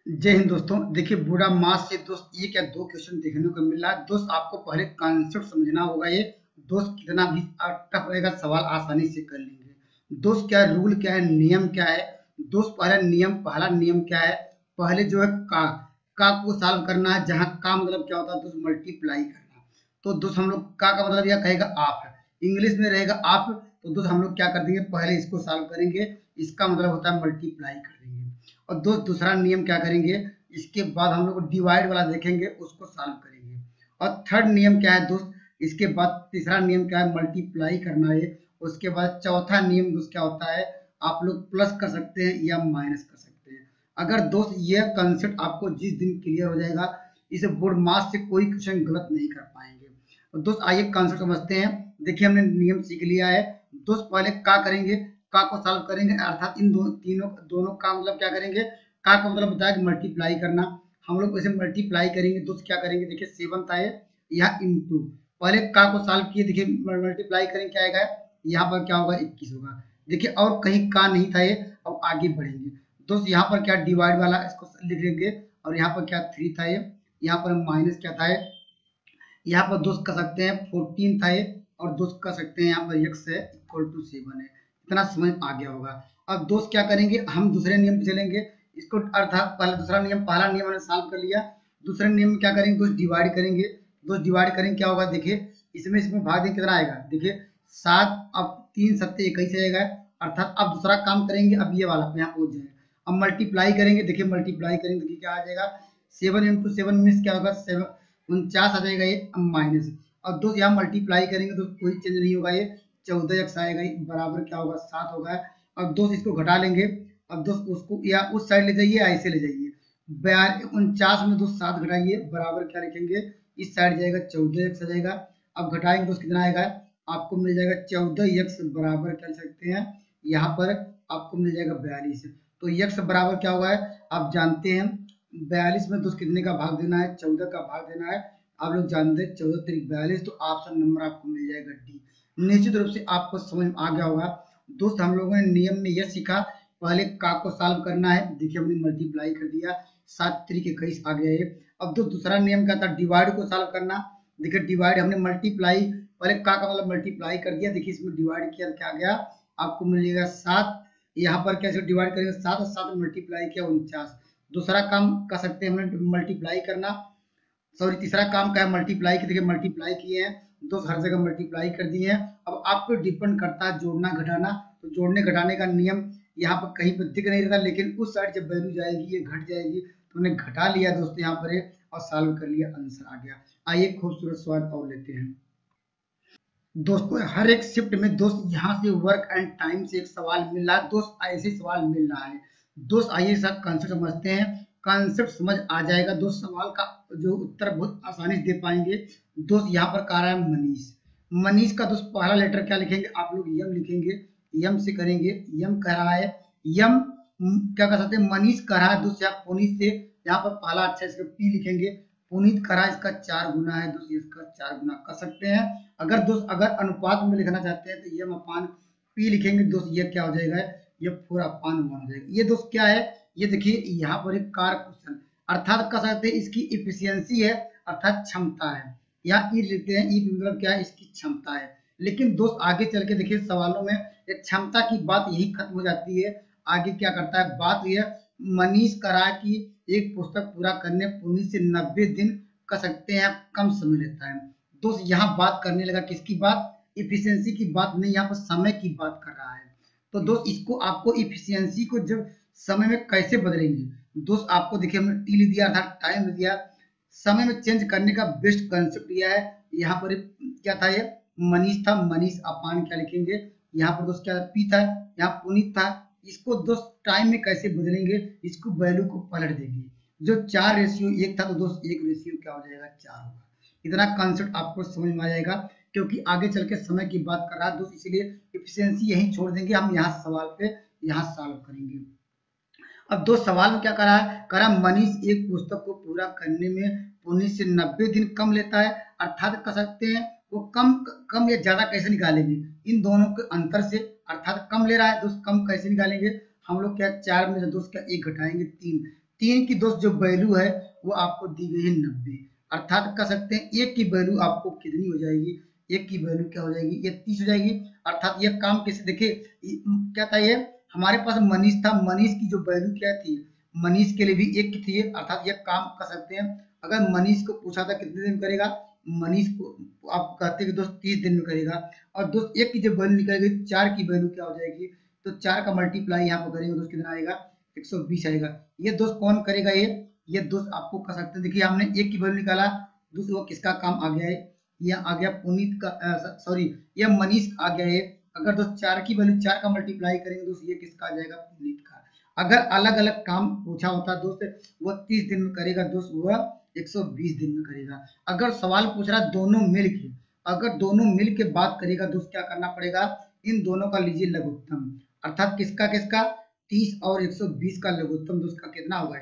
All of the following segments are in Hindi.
जय हिंद दोस्तों। देखिए बूढ़ा मास से दोस्त एक या दो क्वेश्चन देखने को मिल रहा है। दोस्त आपको पहले कॉन्सेप्ट समझना होगा। ये दोस्त कितना भी टफ रहेगा सवाल आसानी से कर लेंगे। दोस्त क्या रूल क्या है, नियम क्या है। दोस्त पहला नियम क्या है। पहले जो है का को सॉल्व करना है। जहाँ का मतलब क्या होता है दोस्त, मल्टीप्लाई करना। तो दोस्त हम लोग का मतलब यह कहेगा आप है, इंग्लिश में रहेगा आप। तो दोस्त हम लोग क्या कर देंगे, पहले इसको सॉल्व करेंगे। इसका मतलब होता है मल्टीप्लाई कर देंगे। और दोस्त दूसरा नियम क्या करेंगे, इसके बाद हम लोग डिवाइड वाला देखेंगे, उसको सॉल्व करेंगे। और थर्ड नियम क्या है दोस्त, इसके बाद तीसरा नियम क्या है, मल्टीप्लाई करना है। उसके बाद चौथा नियम दोस्त क्या होता है, आप लोग प्लस कर सकते हैं या माइनस कर सकते हैं। अगर दोस्त ये कंसेप्ट आपको जिस दिन क्लियर हो जाएगा, इसे बोर्ड मास से कोई क्वेश्चन गलत नहीं कर पाएंगे। तो दोस्त आइए कंसेप्ट समझते हैं। देखिए हमने नियम सीख लिया है। दोस्त पहले का करेंगे, का को सॉल्व करेंगे, अर्थात इन दोनों का मतलब क्या करेंगे। का का मतलब बताया कि मल्टीप्लाई करना। हम लोग इसे मल्टीप्लाई करेंगे। दोस्त क्या करेंगे, देखिए 7 था ये, यहाँ इंटू पहले का को सॉल्व किए। देखिए मल्टीप्लाई करेंगे क्या आएगा, यहाँ पर क्या होगा 21 होगा। देखिए और कहीं का नहीं था ये। अब आगे बढ़ेंगे दोस्त, यहाँ पर क्या डिवाइड वाला इसको लिख लेंगे। और यहाँ पर क्या 3 था ये, यहाँ पर माइनस क्या था ये, यहाँ पर दोस्त कर सकते हैं 14 था ये। और दोस्त कर सकते हैं यहाँ पर x है इक्वल टू 7 है। इतना समझ आ गया होगा। अब दोस्त क्या करेंगे, हम दूसरे नियम पे चलेंगे। इसको अर्थात पहला दूसरा नियम, पहला नियम हमने सॉल्व कर लिया। दूसरे नियम में क्या करेंगे दोस्त, डिवाइड करेंगे। दोस्त डिवाइड करेंगे क्या होगा, देखिए इसमें भाग देंगे कितना आएगा, देखिए 7। अब 3 सत्ते 21 आएगा। अर्थात अब दूसरा काम करेंगे, अब ये वाला यहाँ पहुंच जाएगा। अब मल्टीप्लाई करेंगे, देखिए मल्टीप्लाई करेंगे देखिए क्या आ जाएगा, 7 इंटू 7 मीन्स क्या होगा 49 आ जाएगा ये माइनस। और दोस्त यहाँ मल्टीप्लाई करेंगे तो कोई चेंज नहीं होगा, ये 14x आएगा, ये बराबर क्या होगा 7 होगा। अब दोस्त इसको घटा लेंगे। अब दोस्त उसको या उस साइड ले जाइए, ऐसे ले जाइए। 49 में दोस्त 7 घटाइए, बराबर क्या लिखेंगे, इस साइड जाएगा 14x आ जाएगा। अब घटाएंगे दोस्त कितना आएगा, आपको मिल जाएगा 14x बराबर क्या लिख सकते हैं, यहाँ पर आपको मिल जाएगा 42। तो x बराबर क्या होगा है, आप जानते हैं 42 में दोस्त कितने का भाग देना है, 14 का भाग देना है। आप लोग जानते हैं 14 तिरिक 42, तो ऑप्शन नंबर आपको मिल जाएगा डी। निश्चित रूप से आपको समझ में आ गया होगा। दोस्त हम लोगों ने नियम में यह सीखा, पहले का को सॉल्व करना है। देखिए हमने मल्टीप्लाई कर दिया, 7 तिरिक 21 आ गया ये। अब दोस्त दूसरा नियम क्या था, डिवाइड को सॉल्व करना। देखिए डिवाइड हमने मल्टीप्लाई, पहले का मतलब मल्टीप्लाई कर दिया, देखिए इसमें डिवाइड किया क्या आ गया, आपको मिलेगा 7। यहाँ पर कैसे डिवाइड करेंगे, 7 और 7 मल्टीप्लाई किया 49। दूसरा काम कर सकते हैं हमने मल्टीप्लाई करना, सॉरी तीसरा काम क्या है मल्टीप्लाई की। देखिए मल्टीप्लाई किए हैं, दो हर जगह मल्टीप्लाई कर दिए हैं। अब आपको डिपेंड करता है जोड़ना घटाना। तो जोड़ने घटाने का नियम यहाँ पर कहीं पर दिख नहीं रहता, लेकिन उस साइड जब वैल्यू जाएगी ये घट जाएगी, तो उन्हें घटा लिया दोस्तों यहाँ पर और सॉल्व कर लिया, आंसर आ गया। आइए खूबसूरत सवाल और लेते हैं दोस्तों। हर एक शिफ्ट में दोस्त यहाँ से वर्क एंड टाइम से एक सवाल मिल रहा है दोस्त, ऐसे सवाल मिल रहा है दोस्त। आइए सब कंसेप्ट समझते हैं। कंसेप्ट समझ आ जाएगा दोस्त, सवाल का जो उत्तर बहुत आसानी से दे पाएंगे दोस्त। यहाँ पर कह रहा है मनीष। मनीष का दोस्त पहला लेटर क्या लिखेंगे, आप लोग यम लिखेंगे, यम से करेंगे। यम कह रहा है, यम क्या कर सकते हैं, मनीष कह रहा है दोस्त, यहाँ पुनीत से यहाँ पर पहला अच्छा इसका पी लिखेंगे। पुनीत कह रहा है, इसका 4 गुना है दोस्त, इसका 4 गुना कर सकते हैं। अगर दोस्त अगर अनुपात में लिखना चाहते हैं तो यम अपान पी लिखेंगे दोस्त, ये क्या हो जाएगा, ये 4 अपान 1 हो जाएगा। ये दोस्त क्या है, ये देखिए यहाँ पर एक कार क्वेश्चन, अर्थात कह सकते हैं इसकी इफिशियंसी है, अर्थात क्षमता है। यहाँ ई लिखते हैं, ई मतलब क्या है, इसकी क्षमता है। लेकिन दोस्त आगे चल के देखिए सवालों में एक क्षमता की बात यही खत्म हो जाती है। आगे क्या करता है, बात यह मनीष करा कि एक पुस्तक पूरा करने पुनीत से 90 दिन कर सकते हैं, कम समय लेता है। दोस्त यहाँ बात करने लगा किसकी बात, इफिशियंसी की बात नहीं, यहाँ पर समय की बात कर रहा है। तो दोस्त इसको आपको इफिशियंसी को जब समय में कैसे बदलेंगे दोस्त, आपको देखिए हमने टी लिख दिया, अर्थात टाइम लिख दिया। समय में चेंज करने का बेस्ट कंसेप्ट यह है। यहाँ पर क्या था, ये मनीष था, मनीष अपान क्या लिखेंगे, यहाँ पर दोस्त क्या पी था, यहाँ पुनीत था। इसको दोस्त टाइम में कैसे बदलेंगे, इसको वैल्यू को पलट देंगे। जो 4:1 था तो दोस्त 1 क्या हो जाएगा 4 होगा। इतना कॉन्सेप्ट आपको समझ में आ जाएगा, क्योंकि आगे चल के समय की बात कर रहा है दोस्त, इसलिए इफिशियंसी यहीं छोड़ देंगे, हम यहाँ सवाल पे यहाँ सॉल्व करेंगे। अब दो सवाल में क्या करा है, करा मनीष एक पुस्तक को पूरा करने में पुनीत से 90 दिन कम लेता है। अर्थात कह सकते हैं वो कम कम या ज्यादा कैसे निकालेंगे, इन दोनों के अंतर से। अर्थात कम ले रहा है दोस्त, कम कैसे निकालेंगे, हम लोग क्या 4 में से दोस्त क्या 1 घटाएंगे 3, 3 की दोस्त जो वैल्यू है वो आपको दी गई है 90, अर्थात कह सकते हैं 1 की वैल्यू आपको कितनी हो जाएगी, 1 की वैल्यू क्या हो जाएगी, ये 30 हो जाएगी। अर्थात ये काम कैसे, देखिए क्या था, ये हमारे पास मनीष था, मनीष की जो वैल्यू क्या थी, मनीष के लिए भी 1 की थी, अर्थात ये काम कर सकते हैं। अगर मनीष को पूछा था कितने दिन में करेगा, मनीष को आप कहते हैं कि दोस्त 30 दिन में करेगा, और दोस्त 1 की जब वैल्यू निकलेगी 4 की वैल्यू क्या हो जाएगी, तो 4 का मल्टीप्लाई यहाँ पर करेंगे दोस्त कितना आएगा, 120 आएगा। ये दोस्त कौन करेगा, ये दोस्त आपको कर सकते हैं। देखिए हमने 1 की वैल्यू निकाला, दोस्त वो किसका काम आ गया है, ये आ गया पुनीत का, सॉरी ये मनीष आ गया है। अगर दोस्त 4 की वैल्यू 4 का मल्टीप्लाई करेंगे दोस्त ये किसका आ जाएगा, पुनीत का। अगर अलग अलग काम पूछा होता दोस्त वो 30 दिन में करेगा दोस्त, वह 120 दिन में करेगा। अगर सवाल पूछ रहा दोनों मिलके, अगर दोनों मिल के बात करेगा दोस्त क्या करना पड़ेगा, इन दोनों का लीजिए लघुत्तम, अर्थात किसका किसका, 30 और 120 का लघुत्तम दोस्त का कितना होगा,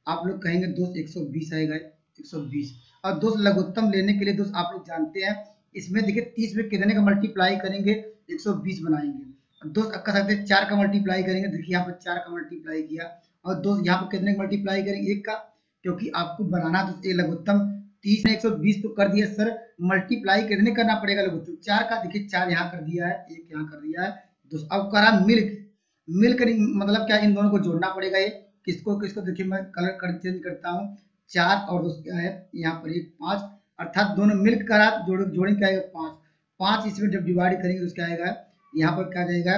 आप लोग कहेंगे दोस्त 120 आएगा, 120। और दोस्त लघुत्तम लेने के लिए दोस्त आप लोग जानते हैं, इसमें देखिए 30 में कितने का मल्टीप्लाई करेंगे, 120 बनाएंगे। दोस्त कह सकते हैं 4 का मल्टीप्लाई करेंगे, देखिए यहाँ पर 4 का मल्टीप्लाई किया, और दोस्त यहाँ पर कितने का मल्टीप्लाई करेंगे, 1 का, क्योंकि आपको बनाना तो ये लघुत्तम 30 में 120 तो कर दिया सर, मल्टीप्लाई कितने करना पड़ेगा लघुत्तम, 4 का, देखिए 4 यहाँ कर दिया है, 1 यहाँ कर दिया है दोस्त। अब करा मिलकर मतलब क्या, इन दोनों को जोड़ना पड़ेगा, ये किसको किसको, देखिए मैं कलर कर चेंज करता हूँ, 4 और दोस्त क्या है यहाँ पर 1 5, अर्थात दोनों मिलकर करा जोड़ेंगे क्या आएगा 5, 5 इसमें जब डिवाइड करेंगे तो क्या आएगा, यहाँ पर क्या जाएगा,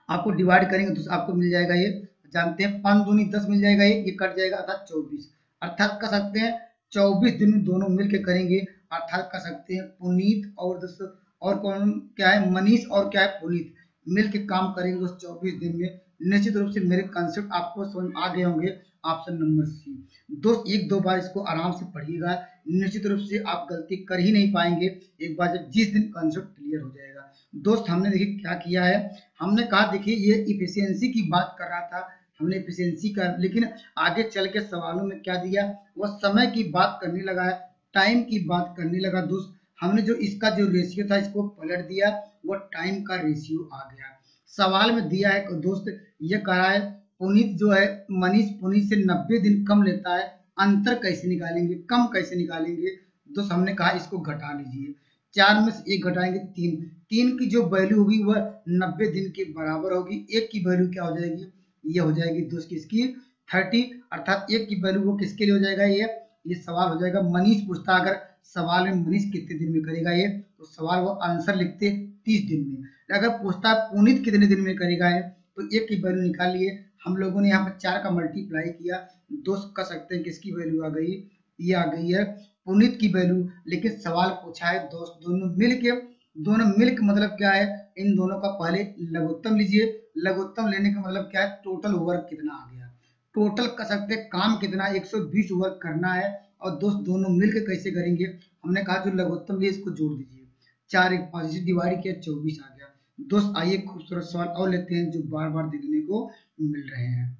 आपको डिवाइड करेंगे तो आपको मिल जाएगा, ये जानते हैं 5 दूनी 10 मिल जाएगा, ये कट जाएगा, अर्थात 24, अर्थात कह सकते हैं 24 दिन दोनों मिलकर करेंगे, अर्थात कह सकते हैं पुनीत और दोस्तों और कौन क्या है, मनीष और क्या है पुनीत मिलकर काम करेंगे दोस्तों 24 दिन में। निश्चित रूप से मेरे कंसेप्ट आपको समझ आ गए होंगे। ऑप्शन नंबर सी दोस्त, एक दो बार इसको आराम से पढ़िएगा, निश्चित रूप से आप गलती कर ही नहीं पाएंगे एक बार जब जिस दिन कंसेप्ट क्लियर हो जाएगा। दोस्त हमने देखिए क्या किया है, हमने कहा देखिए ये इफिशियंसी की बात कर रहा था, हमने इफिशियंसी का, लेकिन आगे चल के सवालों में क्या दिया, वह समय की बात करने लगा है, टाइम की बात करने लगा दोस्त। हमने जो इसका जो रेशियो था इसको पलट दिया, वो टाइम का रेशियो आ गया। सवाल में दिया है दोस्त, ये कह रहा है पुनीत जो है, मनीष पुनीत से 90 दिन कम लेता है, अंतर कैसे निकालेंगे, कम कैसे निकालेंगे दोस्त। हमने कहा इसको घटा लीजिए, 4 में से 1 घटाएंगे 3, 3 की जो वैल्यू होगी वह 90 दिन के बराबर होगी, 1 की वैल्यू क्या हो जाएगी, ये हो जाएगी दोस्त किसकी 30, अर्थात 1 की वैल्यू वो किसके लिए हो जाएगा, ये सवाल हो जाएगा। मनीष पूछता अगर सवाल में मनीष कितने दिन में करेगा ये, तो सवाल वो आंसर लिखते 30 दिन में। अगर पूछता पुनीत कितने दिन में करेगा है, तो 1 की वैल्यू निकाल लिए, हम लोगों ने यहाँ पर 4 का मल्टीप्लाई किया, दोस्त कह सकते हैं किसकी वैल्यू आ गई, ये आ गई है पुनीत की वैल्यू। लेकिन सवाल पूछा है दोस्त दोनों मिलके मतलब क्या है, इन दोनों का पहले लघुत्तम लीजिए, लघुत्तम लेने का मतलब क्या है, टोटल वर्क कितना आ गया, टोटल कर सकते हैं काम कितना 120 वर्क करना है। और दोस्त दोनों मिलकर कैसे करेंगे, हमने कहा जो लघुत्तम लिए इसको जोड़ दीजिए, 4 1 5 से डिवाइड किया 24 आ गया। दोस्त आइए खूबसूरत सवाल और लेते हैं जो बार बार देखने को मिल रहे हैं।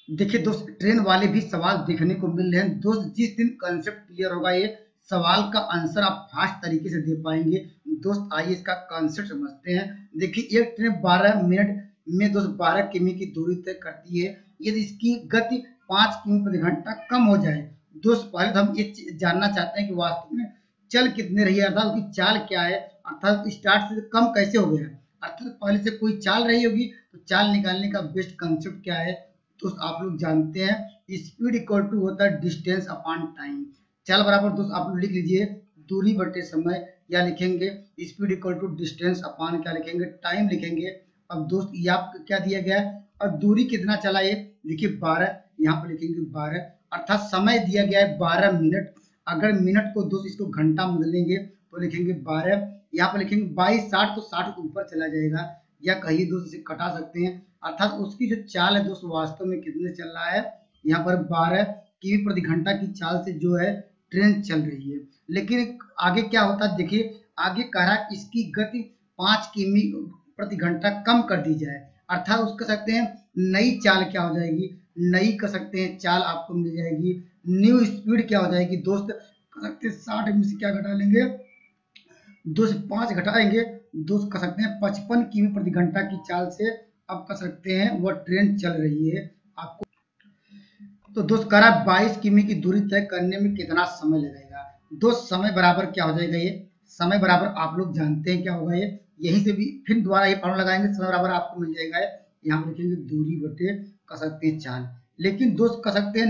देखिए दोस्त ट्रेन वाले भी सवाल देखने को मिल रहे हैं दोस्त, जिस दिन कंसेप्ट क्लियर होगा ये सवाल का आंसर आप फास्ट तरीके से दे पाएंगे। दोस्त आइए इसका कंसेप्ट समझते हैं। देखिए एक ट्रेन 12 मिनट में दोस्त 12 किमी की दूरी तय करती है, यदि इसकी गति 5 किमी प्रति घंटा कम हो जाए, दोस्त पहले तो हम ये जानना चाहते हैं कि वास्तव में चल कितने रही है, अर्थात उसकी चाल क्या है, अर्थात स्टार्ट से कम कैसे हो गया, अर्थात पहले से कोई चाल रही होगी, तो चाल निकालने का बेस्ट कंसेप्ट क्या है, तो आप लोग जानते हैं स्पीड इक्वल टू होता है डिस्टेंस अपॉन टाइम। चाल बराबर दोस्त आप लोग लिख लीजिए दूरी बटे समय, या लिखेंगे speed equal to distance upon क्या लिखेंगे, टाइम लिखेंगे। अब दोस्त ये आपको क्या दिया गया है और दूरी कितना चला ये, देखिए 12, यहाँ पर लिखेंगे 12, अर्थात समय दिया गया है 12 मिनट। अगर मिनट को दोस्त इसको घंटा में बदलेंगे तो लिखेंगे 12, यहाँ पर लिखेंगे 22 60, तो 60 ऊपर चला जाएगा, या कहीं दोस्त इसे कटा सकते हैं, अर्थात उसकी जो चाल है दोस्त वास्तव में कितने चल रहा है, यहाँ पर 12 किमी प्रति घंटा की चाल से जो है ट्रेन चल रही है। लेकिन आगे क्या होता है, देखिए आगे कह रहा है इसकी गति 5 किमी प्रति घंटा कम कर दी जाए, अर्थात उसको कह सकते हैं नई चाल क्या हो जाएगी, नई कह सकते हैं चाल आपको मिल जाएगी, न्यू स्पीड क्या हो जाएगी दोस्त, कह सकते हैं 60 में से क्या घटा लेंगे, 2 से 5 घटाएंगे, दोस्त कह सकते हैं 55 किमी प्रति घंटा की चाल से अब कह सकते हैं वह ट्रेन चल रही है। आपको तो दोस्त कह रहा है 22 किमी की दूरी तय करने में कितना समय लगेगा। दोस्त समय बराबर क्या हो जाएगा, ये समय बराबर आप लोग जानते हैं क्या होगा, ये यहीं से भी फिर दोबारा ये फॉर्मूला लगाएंगे, समय बराबर आपको मिल जाएगा यहाँ पर लिखेंगे दूरी बटे कह सकते हैं चाल। लेकिन दोस्त कह सकते हैं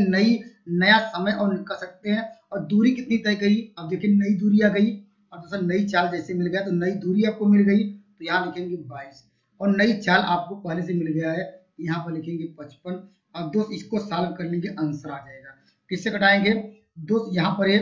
नया समय और कह सकते हैं और दूरी कितनी तय करी। अब देखिए नई दूरी आ गई और दूसरा नई चाल जैसे मिल गया तो नई दूरी आपको मिल गई, तो यहाँ लिखेंगे 22 और नई चाल आपको पहले से मिल गया है, यहाँ पर लिखेंगे 55। अब दोस्त इसको सॉल्व कर लेंगे, आंसर आ जाएगा। किससे घटाएंगे दोस्त, यहाँ पर ये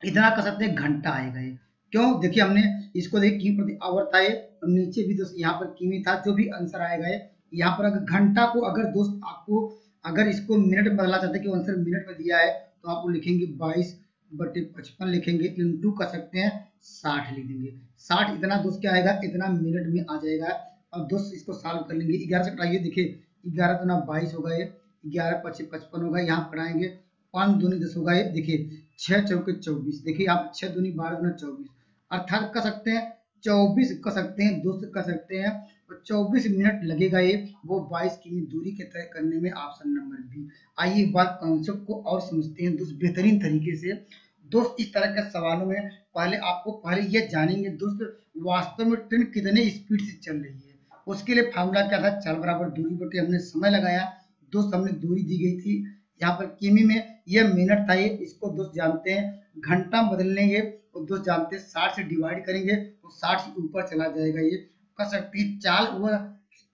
इतना कर सकते हैं घंटा आएगा ये, क्यों देखिए हमने इसको देखिए किमी प्रति आवर था ये, और नीचे भी दोस्त यहाँ पर किमी था, जो भी आंसर आएगा ये यहाँ पर। अगर घंटा को अगर दोस्त आपको अगर इसको मिनट में बदलना चाहते हैं कि आंसर मिनट में दिया है तो आप लिखेंगे 22/55 लिखेंगे, इंटू कर सकते हैं 60 लिख देंगे। 60 इतना दोस्त क्या आएगा, इतना मिनट में आ जाएगा। और दोस्त इसको सॉल्व कर लेंगे, 11 से कटाइए, देखिए 11 दूना 22 होगा ये, 11 पच्चीस 55 होगा, यहाँ कटाएंगे 5 दूनी 10 होगा ये, देखिए 6 चौके 24, देखिए आप 6 दूनी 12 दूना 24, अर्थात कह सकते हैं 24 कह सकते हैं दोस्त कह सकते हैं 24 मिनट लगेगा ये वो 22 किमी दूरी के तय करने में, ऑप्शन नंबर बी। आइए एक बार कॉन्सेप्ट को और समझते हैं दोस्त बेहतरीन तरीके से। दोस्त इस तरह के सवालों में पहले ये जानेंगे दोस्त वास्तव में ट्रेन कितने स्पीड से चल रही है। उसके लिए फार्मूला क्या था, चाल बराबर दूरी बटे हमने समय लगाया, दोस्त हमने दूरी दी गई थी यहाँ पर किमी में, यह मिनट था ये, इसको दोस्त जानते हैं घंटा में बदल लेंगे और दोस्त जानते हैं 60 से डिवाइड करेंगे तो 60 से ऊपर चला जाएगा ये। कह सकते हैं चाल वह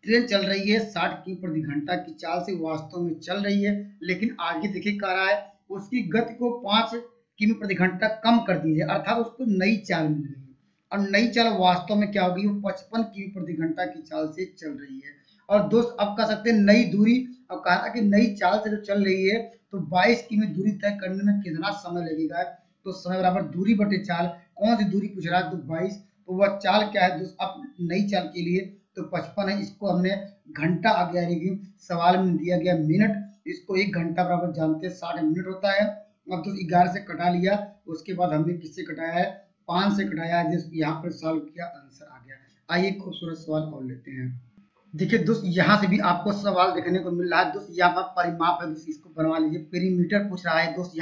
ट्रेन चल रही है 60 किमी प्रति घंटा की चाल से वास्तव में चल रही है, लेकिन आगे देखिए कह रहा है उसकी गति को 5 किमी प्रति घंटा कम कर दीजिए, अर्थात उसको नई चाल मिल गई और नई चाल वास्तव में क्या होगी, वो 55 किमी प्रति घंटा की चाल से चल रही है। और दोस्त अब कह सकते हैं नई दूरी, अब कहा था कि नई चाल से जो चल रही है तो 22 किमी दूरी तय करने में कितना समय लगेगा, तो समय बराबर दूरी बटे चाल, कौन सी दूरी पूछ रहा है तो 22, तो वह चाल क्या है दोस्त, अब नई चाल के लिए तो 55 है, इसको हमने घंटा आ गया, लेकिन सवाल में दिया गया मिनट, इसको 1 घंटा बराबर जानते हैं 60 मिनट होता है। अब तो 11 से कटा लिया, उसके बाद हमने किससे कटाया है, 5 से कटाया है, यहाँ पर सॉल्व किया, आंसर आ गया। आइए खूबसूरत सवाल और लेते हैं। देखिए दोस्त यहाँ से भी आपको सवाल देखने को मिल रहा है दोस्त, यहाँ पर परिमाप है दोस्त, इसको बनवा लीजिए। पेरीमीटर पूछ रहा है दोस्त,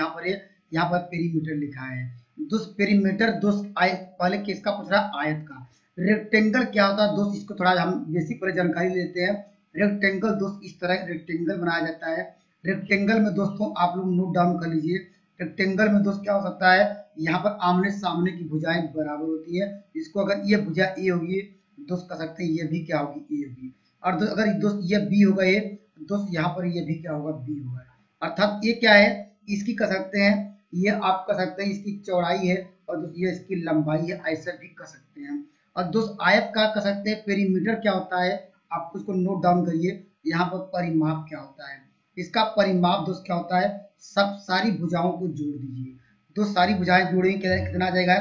यहाँ पर पेरीमीटर लिखा है दोस्त, पेरीमीटर दोस्त पहले किसका पूछ रहा है, आयत का। रेक्टेंगल क्या होता है दोस्त, इसको थोड़ा हम बेसिक पर जानकारी लेते हैं। रेक्टेंगल दोस्त इस तरह रेक्टेंगल बनाया जाता है। रेक्टेंगल में दोस्तों आप लोग नोट डाउन कर लीजिए, रेक्टेंगल में दोस्त क्या हो सकता है, यहाँ पर आमने सामने की भुजाएं बराबर होती है, इसको अगर ये भुजा ए होगी दोस्त कह सकते हैं ये भी क्या होगी, ए होगी, और अगर दोस्त ये बी होगा ये दोस्त यहाँ पर ये भी क्या होगा, बी होगा, अर्थात ये क्या है, इसकी कह सकते हैं ये आप कह सकते हैं इसकी चौड़ाई है और दोस्त ये इसकी लंबाई है, ऐसा भी कह सकते हैं। और दोस्त आयत का कह सकते हैं पेरीमीटर क्या होता है, आप उसको नोट डाउन करिए। यहाँ पर परिमाप क्या होता है, इसका परिमाप दोस्त क्या होता है, सब सारी भुजाओं को जोड़ दीजिए, दोस्त सारी भुजाएं जोड़ेंगे कितना आ जाएगा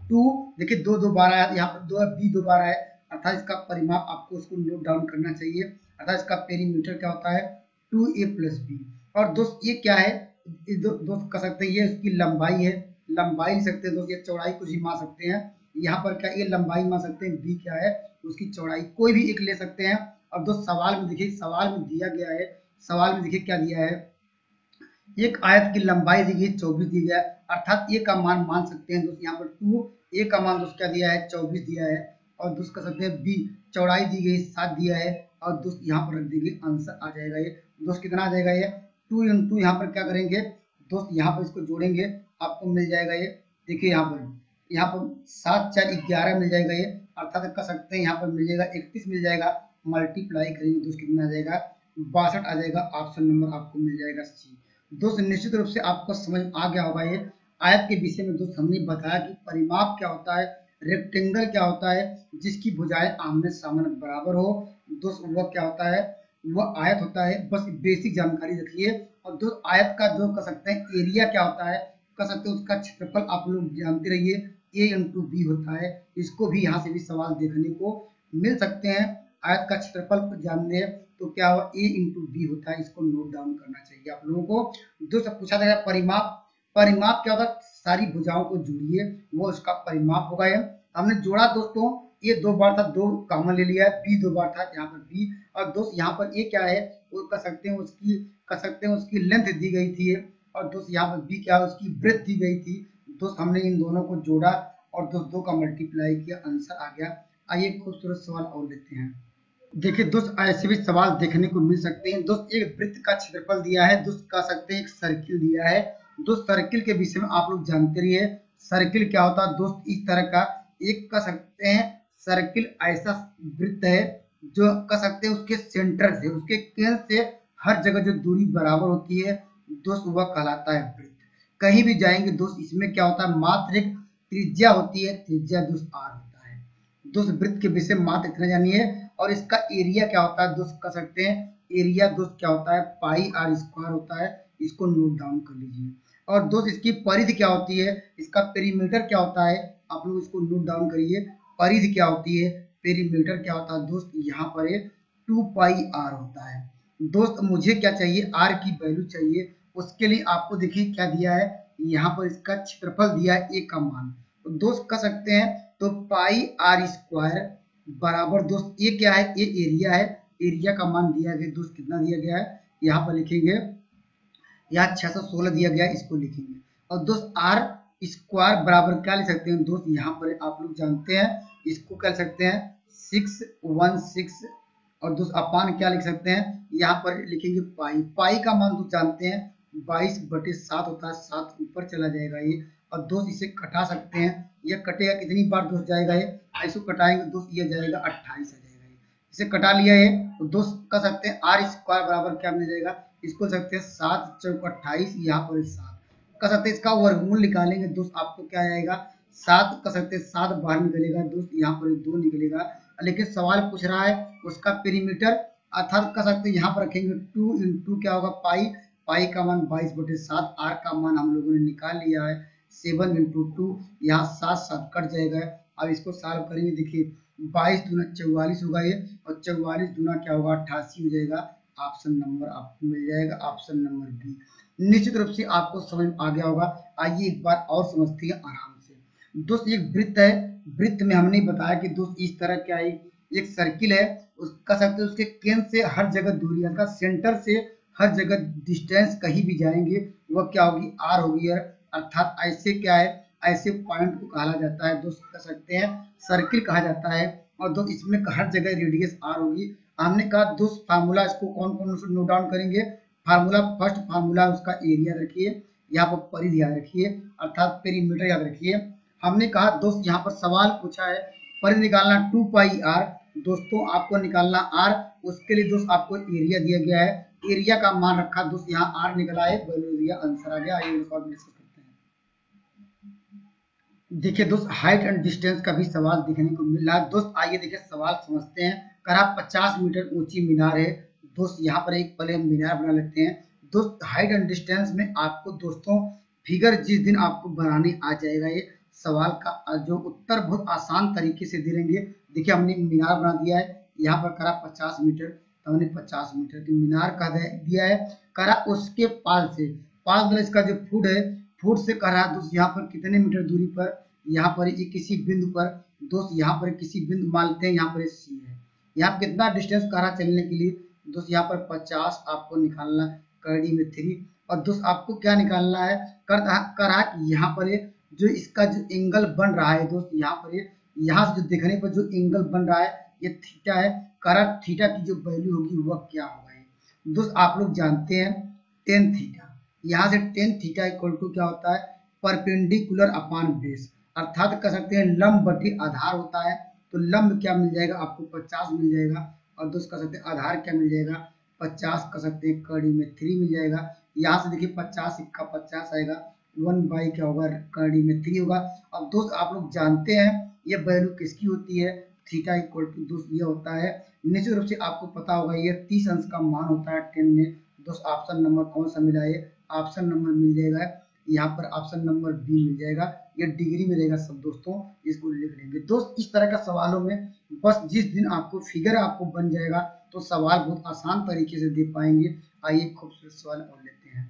2, देखिए 2 2 12 है, यहाँ पर 2 बी 2 12 है, अर्थात इसका परिमाप आपको उसको नोट डाउन करना चाहिए, अर्थात इसका पेरीमीटर क्या होता है 2a + b। और दोस्त ये क्या है, दोस्त कह सकते हैं ये इसकी लंबाई है, लंबाई लिख सकते हैं दोस्त, ये चौड़ाई कुछ भी मान सकते हैं, यहाँ पर क्या ये लंबाई मान सकते हैं, b क्या है उसकी चौड़ाई, कोई भी एक ले सकते हैं। अब दोस्त सवाल में देखिए, सवाल में दिया गया है, सवाल में देखिए क्या दिया है, एक आयत की लंबाई दी गई 24 दी गया, अर्थात ए का मान मान सकते हैं दोस्त यहाँ पर 2, ए का मान दोस्त क्या दिया है 24 दिया है, और दोस्त कह सकते हैं बी चौड़ाई दी गई 7 दिया है, और दोस्त यहाँ पर रख दीजिए, आंसर आ जाएगा ये दोस्त कितना आ जाएगा, ये 2 × यहाँ पर क्या करेंगे दोस्त, यहाँ पर इसको जोड़ेंगे आपको मिल जाएगा ये, देखिए यहाँ पर 7 4 11 मिल जाएगा ये, अर्थात कह सकते हैं यहाँ पर मिल जाएगा 31 मिल जाएगा, मल्टीप्लाई करेंगे दोस्त कितना आ जाएगा 62 आ जाएगा, ऑप्शन नंबर आपको मिल जाएगा सी। दोस्त निश्चित रूप से आपको समझ आ गया होगा ये आयत के विषय में दोस्त, हमने बताया कि परिमाप क्या होता है, रेक्टेंगल क्या होता है, जिसकी भुजाएं आमने सामने बराबर हो दोस्त, वह क्या होता है, वह आयत होता है। बस बेसिक जानकारी रखिए। और दोस्त आयत का जो कह सकते हैं एरिया क्या होता है, कह सकते हैं उसका क्षेत्रफल आप लोग जानते रहिए, a × b होता है, इसको भी यहाँ से भी सवाल देखने को मिल सकते हैं। आयत का क्षेत्रफल जानने तो क्या हुआ, a × b होता है, इसको नोट डाउन करना चाहिए आप लोगों को। दोस्त पूछा जाएगा परिमाप, परिमाप क्या होता है, सारी भुजाओं को जोड़िए वो उसका परिमाप होगा। हमने जोड़ा दोस्तों, ए 2 बार था, 2 कॉमन ले लिया है, बी 2 बार था, यहाँ पर बी, और दोस्त यहाँ पर ए क्या है, वो कह सकते हैं उसकी लेंथ दी गई थी, और दोस्त यहाँ पर बी क्या है, उसकी ब्रेथ दी गई थी। दोस्त हमने इन दोनों को जोड़ा और दोस्त 2 का मल्टीप्लाई किया, आंसर आ गया। आइए खूबसूरत सवाल और लेते हैं। देखिए दोस्त, ऐसे भी सवाल देखने को मिल सकते हैं। दोस्त एक वृत्त का क्षेत्रफल दिया है, दोस्त कह सकते हैं एक सर्किल दिया है। दोस्त सर्किल के विषय में आप लोग जानते रहिए, सर्किल क्या होता है दोस्त, इस तरह का एक कह सकते हैं सर्किल ऐसा वृत्त है जो कह सकते हैं उसके सेंटर से, उसके केंद्र से हर जगह जो दूरी बराबर होती है दोस्त, वह कहलाता है वृत्त। कहीं भी जाएंगे दोस्त, इसमें क्या होता है, मात्र एक त्रिज्या होती है, त्रिज्या दोस्त आर होता है। दोस्त वृत्त के विषय में मात्र इतना जानिए, और इसका एरिया क्या होता है दोस्त, कह सकते हैं एरिया दोस्त क्या होता है, पाई आर स्क्वायर होता है। इसको नोट डाउन कर लीजिए। और दोस्त इसकी परिधि क्या होती है, इसका पेरीमीटर क्या होता है, आप लोग इसको नोट डाउन करिए। परिधि क्या होती है, पेरीमीटर क्या होता है दोस्त, यहाँ पर 2 पाई आर होता है। दोस्त मुझे क्या चाहिए, आर की वैल्यू चाहिए। उसके लिए आपको देखिए क्या दिया है, यहाँ पर इसका क्षेत्रफल दिया है, ए का मान। तो दोस्त कह सकते हैं तो पाई आर स्क्वायर बराबर दोस्त, ये क्या है, ये एरिया है। एरिया का मान दिया गया दोस्त, कितना दिया गया है, यहाँ पर लिखेंगे, यहाँ 616 दिया गया है, इसको लिखेंगे। और दोस्त आर स्क्वायर बराबर क्या लिख सकते हैं दोस्त, यहाँ पर आप लोग जानते हैं, इसको क्या लिख सकते हैं 616, और दोस्त अपान क्या लिख सकते हैं, यहाँ पर लिखेंगे पाई। पाई का मान दोस्त जानते हैं 22/7 होता है, 7 ऊपर चला जाएगा ये। और दोस्त इसे कटा सकते हैं, ये कटेगा कितनी बार दोस्त जाएगा ये, इसको कटाएंगे दोस्त, ये जाएगा 28 आ जाएगा ये। इसे कटा लिया है तो दोस्त कह सकते हैं आर स्क्वायर बराबर क्या मिल जाएगा, इसको सकते हैं 7 चौक 28, यहाँ पर 7 कह सकते हैं। इसका वर्गमूल निकालेंगे दोस्त, आपको क्या आएगा 7, कह सकते हैं 7 बाहर निकलेगा दोस्त, यहाँ पर 2 निकलेगा। लेकिन सवाल पूछ रहा है उसका पेरीमीटर, अर्थात कह सकते हैं यहाँ पर रखेंगे 2 इंटू क्या होगा पाई, पाई का मान 22/7, आर का मान हम लोगों ने निकाल लिया है 7 इंटू 2, यहाँ 7 कट जाएगा। अब इसको सॉल्व करेंगे, देखिए 22 दूना 44 होगा ये, और 44 दूना क्या होगा 88 हो जाएगा। ऑप्शन नंबर आपको मिल जाएगा, ऑप्शन नंबर बी। निश्चित रूप से आपको समझ आ गया होगा। आइए एक बार और समझते हैं आराम से। दोस्त एक वृत्त है, वृत्त में हमने बताया कि दोस्त इस तरह क्या है, एक सर्किल है, कह सकते हैं उसके केंद्र से हर जगह दूरी है, सेंटर से हर जगह डिस्टेंस कहीं भी जाएंगे वह क्या होगी, आर होगी। अर्थात ऐसे क्या है, ऐसे पॉइंट को कहा जाता है दोस्त, कह सकते हैं सर्किल कहा जाता है। और दोस्त इसमें हर जगह रेडियस आर होगी। हमने कहा दोस्त फार्मूला, इसको कौन कौन से नोट डाउन करेंगे, फार्मूला फर्स्ट फार्मूला उसका एरिया रखिए, यहाँ पर परिधि याद रखिए, अर्थात पेरीमीटर याद रखिए। हमने कहा दोस्त यहाँ पर सवाल पूछा है परिधि निकालना 2 पाई आर, दोस्तों आपको निकालना आर, उसके लिए दोस्त आपको एरिया दिया गया है, एरिया का मान रखा दोस्त, यहाँ आर निकला है, वैल्यू दिया, आंसर आ गया। आइए डिस्कस करते हैं। देखिए दोस्त हाइट एंड डिस्टेंस का भी सवाल देखने को मिल रहा है दोस्त। आइए देखिए सवाल समझते हैं। कहा 50 मीटर ऊंची मीनार है दोस्त, यहाँ पर एक पहले हम मीनार बना लेते हैं दोस्त। हाइट एंड डिस्टेंस में आपको दोस्तों फिगर जिस दिन आपको बनाने आ जाएगा, ये सवाल का जो उत्तर बहुत आसान तरीके से दे देंगे। देखिए हमने मीनार बना दिया है, यहाँ पर करा 50 मीटर, तो हमने 50 मीटर की मीनार का दिया है। करा उसके पाल से, पाल मतलब इसका जो फुट है, फुट से कह रहा है दोस्त यहाँ पर कितने मीटर दूरी पर, यहाँ पर ये किसी बिंदु पर दोस्त, यहाँ पर किसी बिंदु मानते हैं, यहाँ पर सी है, यहाँ पर कितना डिस्टेंस कह रहा चलने के लिए दोस्त, यहाँ पर 50 आपको निकालना, कड़ी में 3। और दोस्त आपको क्या निकालना है, कर रहा कि यहाँ पर जो इसका जो एंगल बन रहा है दोस्त, यहाँ पर यहाँ से जो देखने पर जो एंगल बन रहा है ये थीटा है। करा थीटा की जो वैल्यू होगी वह क्या होगा दोस्त, आप लोग जानते हैं tan थीटा, यहाँ से tan थीटा इक्वल टू क्या होता है, परपेंडिकुलर अपान बेस, अर्थात कह सकते हैं लंब बटी आधार होता है। तो लंब क्या मिल जाएगा आपको 50 मिल जाएगा, और दोस्त कह सकते हैं आधार क्या मिल जाएगा 50, कह सकते हैं कड़ी में 3 मिल जाएगा। यहाँ से देखिए 50 सिक्का 50 आएगा, 1 बाई क्या होगा कड़ी में 3 होगा। अब दोस्त आप लोग जानते हैं ये वैल्यू किसकी होती है, थीटा इक्वल टू दोस्त ये होता है, निश्चित रूप से आपको पता होगा ये 30 अंश का मान होता है 10 में। दोस्त ऑप्शन नंबर कौन सा मिला है, ऑप्शन नंबर मिल जाएगा यहाँ पर, ऑप्शन नंबर बी मिल जाएगा। ये डिग्री में रहेगा सब दोस्तों, इसको लिख लेंगे दोस्त। इस तरह का सवालों में बस जिस दिन आपको फिगर आपको बन जाएगा तो सवाल बहुत आसान तरीके से दे पाएंगे। आइए खूबसूरत सवाल और लेते हैं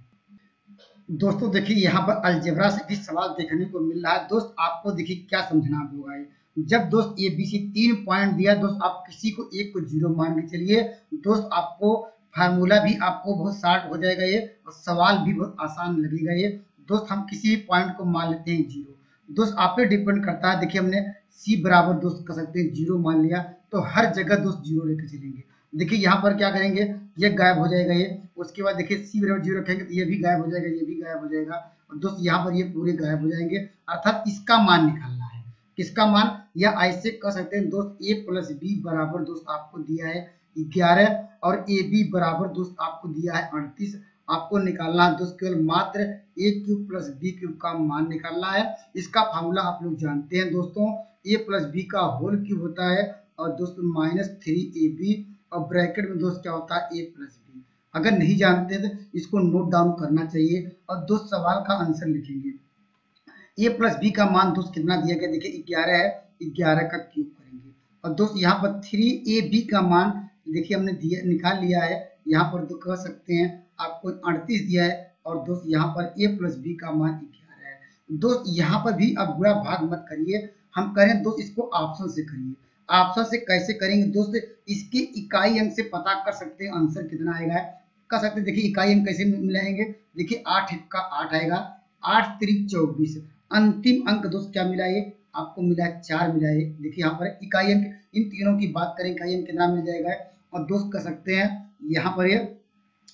दोस्तों। देखिए यहाँ पर अलजेब्रा से भी सवाल देखने को मिल रहा है दोस्त, आपको देखिए क्या समझना होगा। जब दोस्त ए बी सी 3 पॉइंट दिया दोस्त, आप किसी को एक को 0 मान के चलिए दोस्त, आपको फार्मूला भी आपको बहुत शार्ट हो जाएगा ये, और सवाल भी बहुत आसान लगेगा ये दोस्त। हम किसी भी पॉइंट को मान लेते हैं 0 दोस्त, आप पे डिपेंड करता है। देखिए हमने सी बराबर दोस्त कर सकते हैं 0 मान लिया, तो हर जगह दोस्त 0 लेकर चलेंगे। देखिए यहाँ पर क्या करेंगे, ये गायब हो जाएगा ये, उसके बाद देखिए सी बराबर 0 रखेंगे तो ये भी गायब हो जाएगा, ये भी गायब हो जाएगा, और दोस्त यहाँ पर ये पूरे गायब हो जाएंगे। अर्थात इसका मान निकालना है, किसका मान, या ऐसे कह सकते हैं दोस्त ए प्लस बी बराबर दोस्त आपको दिया है 11, और ए बी बराबर दोस्त आपको दिया है 38। आपको निकालना है दोस्त केवल मात्र ए क्यूब प्लस बी क्यूब का मान निकालना है। इसका फार्मूला आप लोग जानते हैं दोस्तों, ए प्लस बी का होल क्यूब होता है, और दोस्तों -3ab, और ब्रैकेट में दोस्त क्या होता है ए प्लस बी। अगर नहीं जानते तो इसको नोट डाउन करना चाहिए, और दोस्त सवाल का आंसर लिखेंगे। ए प्लस बी का मान दोस्त कितना दिया गया, देखिए 11 है, 11 का क्यूब करेंगे, और दोस्त यहाँ पर 3ab का मान देखिए हमने दिया निकाल लिया है। यहाँ पर तो कह सकते हैं आपको 38 दिया है, और दोस्त यहाँ पर ए प्लस बी का मान 11 है। दोस्त यहाँ पर भी अब बुरा भाग मत करिए, हम करें दोस्त इसको ऑप्शन से करिए। ऑप्शन से कैसे करेंगे दोस्त, इसके इकाई अंक से पता कर सकते हैं आंसर कितना आएगा, कर सकते हैं। देखिए इकाई अंक कैसे मिलाएंगे, देखिए 8 का 8 आएगा, 8 त्रिक 24, अंतिम अंक दोस्त क्या मिला, ये आपको मिला है 4 मिला है। देखिए यहाँ पर इकाई अंक, इन तीनों की बात करें इकाई अंक कितना मिल जाएगा, और दोस्त कर सकते हैं यहाँ पर ये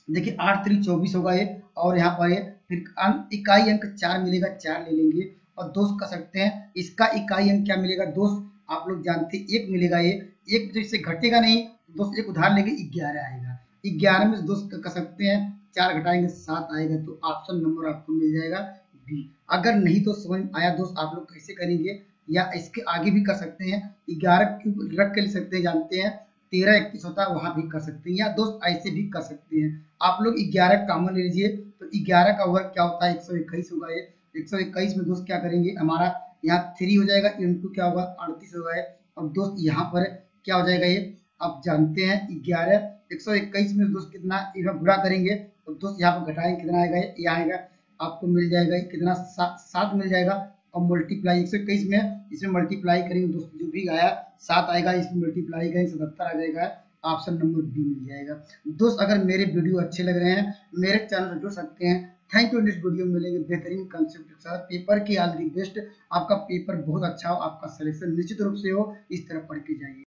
देखिए 8 त्रिक 24 होगा ये, और यहाँ पर ये फिर इकाई अंक 4 मिलेगा, 4 ले लेंगे, और दोस्त कर सकते हैं इसका इकाई अंक क्या मिलेगा दोस्त, आप लोग जानते हैं 1 मिलेगा, ये 1 जैसे घटेगा नहीं दोस्त, एक उदाहरण लेंगे 11 आएगा, 11 में दोस्त कर सकते हैं 4 घटाएंगे 7 आएगा, तो ऑप्शन नंबर आपको मिल जाएगा बी। अगर नहीं तो समझ आया दोस्त, आप लोग कैसे करेंगे, या इसके आगे भी कर सकते हैं, 11 क्यूब रख के ले सकते हैं, जानते हैं 13 21 होता है, वहां भी कर सकते हैं, या दोस्त ऐसे भी कर सकते हैं। आप लोग 11 कॉमन ले लीजिए, तो 11 का वर्ग क्या होता है 121 होगा, ये 121 में दोस्त क्या करेंगे, हमारा यहाँ 3 हो जाएगा, इनटू क्या होगा 38 होगा, और दोस्त यहाँ पर क्या हो जाएगा, ये आप जानते हैं 11 121 में दोस्त कितना इधर गुणा करेंगे, तो दोस्त यहाँ पर घटाएंगे कितना आएगा, ये आएगा आपको मिल जाएगा कितना 7 मिल जाएगा, और मल्टीप्लाई 121 में इसमें मल्टीप्लाई करेंगे दोस्त, जो भी आया 7 आएगा, इसमें मल्टीप्लाई करेंगे 77 आ जाएगा, ऑप्शन नंबर बी मिल जाएगा। दोस्त अगर मेरे वीडियो अच्छे लग रहे हैं मेरे चैनल से जुड़ सकते हैं। थैंक यू, नेक्स्ट वीडियो में मिलेंगे बेहतरीन कंसेप्ट के साथ। पेपर की ऑल दी बेस्ट, आपका पेपर बहुत अच्छा हो, आपका सिलेक्शन निश्चित रूप से हो, इस तरह पढ़ के जाइए।